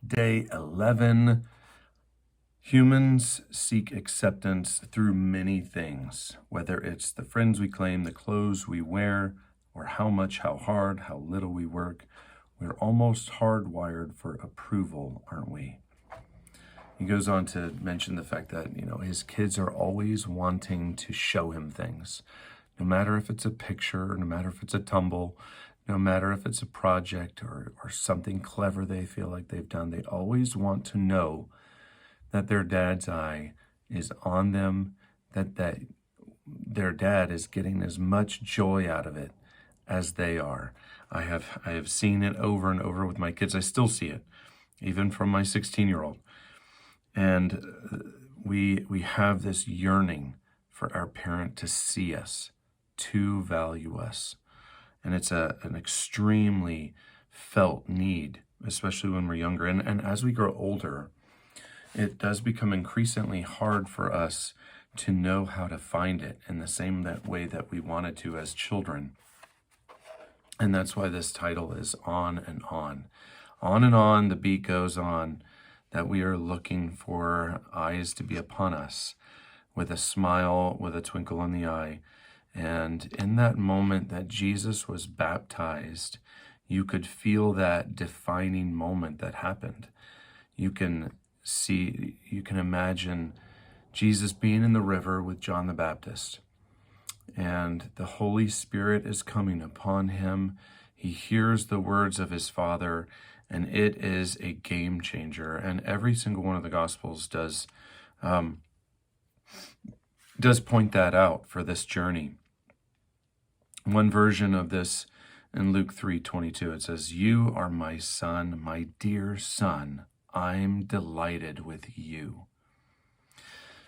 Day 11. Humans seek acceptance through many things, whether it's the friends we claim, the clothes we wear, or how much, how hard, how little we work. We're almost hardwired for approval, aren't we? He goes on to mention the fact that, his kids are always wanting to show him things. No matter if it's a picture, no matter if it's a tumble, no matter if it's a project or something clever they feel like they've done, they always want to know that their dad's eye is on them, that their dad is getting as much joy out of it as they are. I have seen it over and over with my kids. I still see it, even from my 16-year-old. And we have this yearning for our parent to see us, to value us. And it's an extremely felt need, especially when we're younger. And as we grow older, it does become increasingly hard for us to know how to find it in the same way that we wanted to as children. And that's why this title is On and On. On and on, the beat goes on, that we are looking for eyes to be upon us with a smile, with a twinkle in the eye. And in that moment that Jesus was baptized, you could feel that defining moment that happened. You can imagine Jesus being in the river with John the Baptist, and the Holy Spirit is coming upon him. He hears the words of his Father, and it is a game changer. And every single one of the Gospels does point that out for this journey. One version of this in Luke 3:22, it says, "You are my son, my dear son. I'm delighted with you."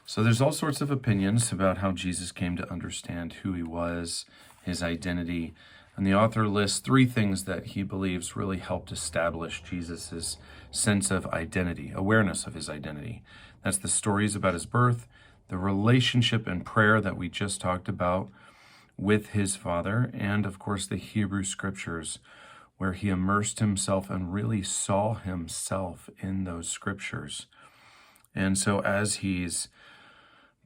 So there's all sorts of opinions about how Jesus came to understand who he was, his identity. And the author lists 3 things that he believes really helped establish Jesus's sense of identity, awareness of his identity. That's the stories about his birth, the relationship and prayer that we just talked about with his Father, and of course the Hebrew scriptures, where he immersed himself and really saw himself in those scriptures. And so as he's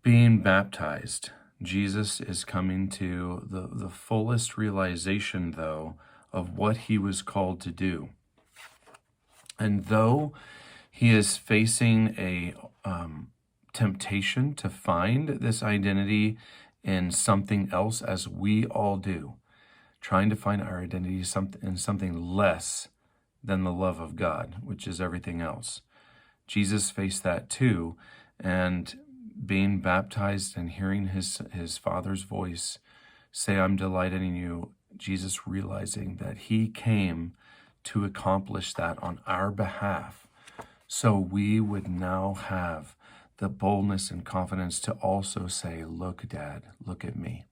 being baptized, Jesus is coming to the fullest realization, though, of what he was called to do. And though he is facing a temptation to find this identity in something else, as we all do, trying to find our identity in something less than the love of God, which is everything else. Jesus faced that too, and being baptized and hearing his Father's voice say, "I'm delighted in you," Jesus realizing that he came to accomplish that on our behalf, so we would now have the boldness and confidence to also say, "Look, Dad, look at me."